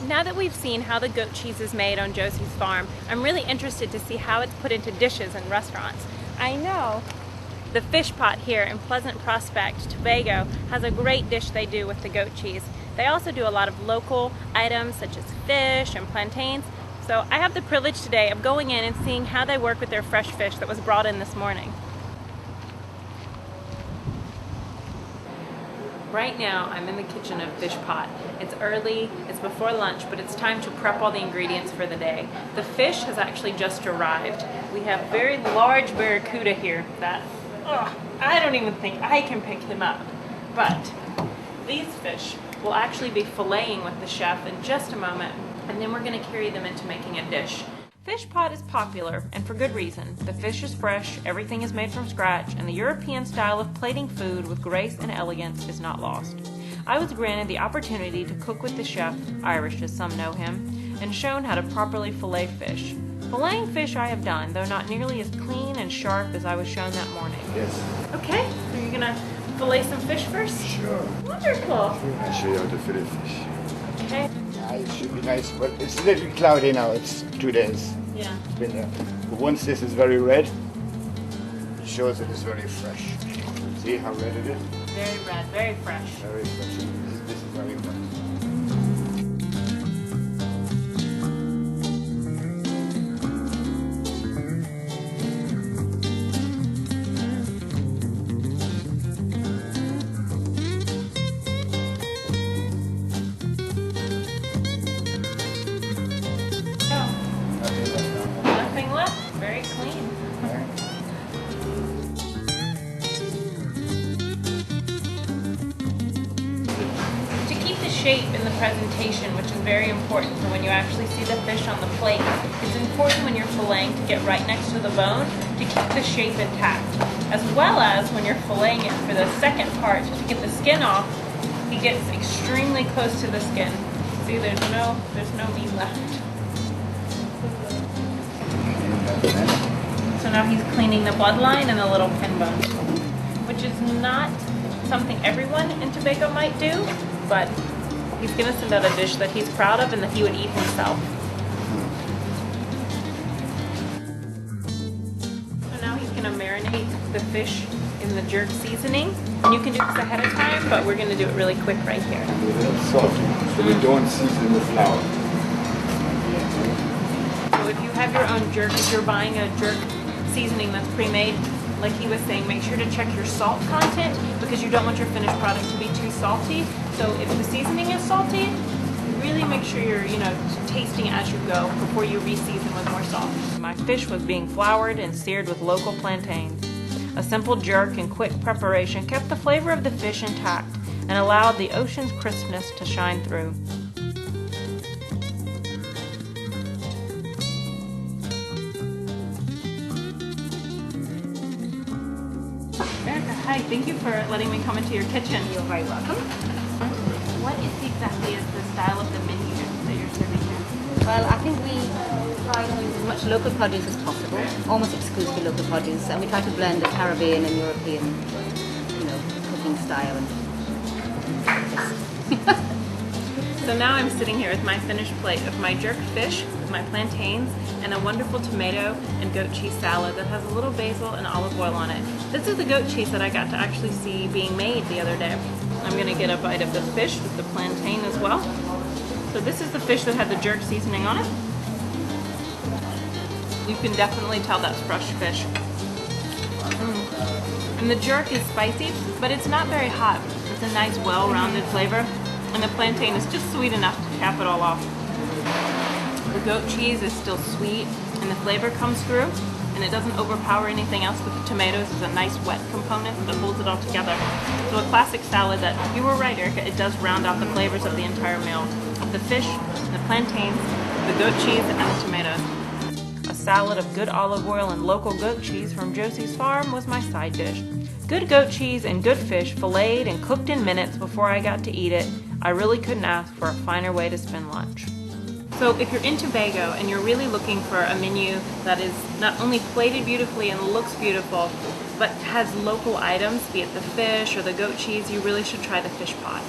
Now that we've seen how the goat cheese is made on Josie's farm, I'm really interested to see how it's put into dishes in restaurants. I know the fish pot here in Pleasant Prospect, Tobago, has a great dish they do with the goat cheese. They also do a lot of local items such as fish and plantains. So I have the privilege today of going in and seeing how they work with their fresh fish that was brought in this morning. Right now, I'm in the kitchen of Fish Pot. It's early, it's before lunch, but it's time to prep all the ingredients for the day. The fish has actually just arrived. We have very large barracuda here that, I don't even think I can pick him up. But these fish will actually be filleting with the chef in just a moment, and then we're going to carry them into making a dish. Fish Pot is popular, and for good reason. The fish is fresh, everything is made from scratch, and the European style of plating food with grace and elegance is not lost. I was granted the opportunity to cook with the chef, Irish as some know him, and shown how to properly fillet fish. Filleting fish I have done, though not nearly as clean and sharp as I was shown that morning. Yes. Okay, so you're going to fillet some fish first? Sure. Wonderful. I'll show you how to fillet fish. Okay. It should be nice, but it's a little cloudy now. It's 2 days. Yeah. It's been there. But once this is very red, it shows that it's very fresh. See how red it is? Very red, very fresh. Very fresh. This is very fresh. Nothing left. Very clean. To keep the shape in the presentation, which is very important for when you actually see the fish on the plate, it's important when you're filleting to get right next to the bone to keep the shape intact, as well as when you're filleting it for the second part to get the skin off, it gets extremely close to the skin. See, there's no meat left. So now he's cleaning the bloodline and the little pin bones, which is not something everyone in Tobago might do, but he's going to send out a dish that he's proud of and that he would eat himself. So now he's going to marinate the fish in the jerk seasoning. And you can do this ahead of time, but we're going to do it really quick right here. A little salty, so we don't season the flour. So if you have your own jerk, if you're buying a jerk seasoning that's pre-made, like he was saying, make sure to check your salt content because you don't want your finished product to be too salty. So if the seasoning is salty, really make sure you're, tasting as you go before you re-season with more salt. My fish was being floured and seared with local plantains. A simple jerk and quick preparation kept the flavor of the fish intact and allowed the ocean's crispness to shine through. Erica, hi, thank you for letting me come into your kitchen. You're very welcome. What exactly is the style of the menu that you're serving here? Well, I think we try to use as much local produce as possible, almost exclusively local produce, and we try to blend the Caribbean and European, cooking style. So now I'm sitting here with my finished plate of my jerk fish, with my plantains, and a wonderful tomato and goat cheese salad that has a little basil and olive oil on it. This is the goat cheese that I got to actually see being made the other day. I'm going to get a bite of the fish with the plantain as well. So this is the fish that had the jerk seasoning on it. You can definitely tell that's fresh fish. And the jerk is spicy, but it's not very hot. It's a nice, well-rounded flavor. And the plantain is just sweet enough to cap it all off. The goat cheese is still sweet, and the flavor comes through, and it doesn't overpower anything else, but the tomatoes is a nice wet component that holds it all together. So a classic salad that, you were right, Erica, it does round out the flavors of the entire meal. The fish, the plantains, the goat cheese, and the tomatoes. A salad of good olive oil and local goat cheese from Josie's farm was my side dish. Good goat cheese and good fish filleted and cooked in minutes before I got to eat it. I really couldn't ask for a finer way to spend lunch. So if you're in Tobago and you're really looking for a menu that is not only plated beautifully and looks beautiful, but has local items, be it the fish or the goat cheese, you really should try the Fish Pot.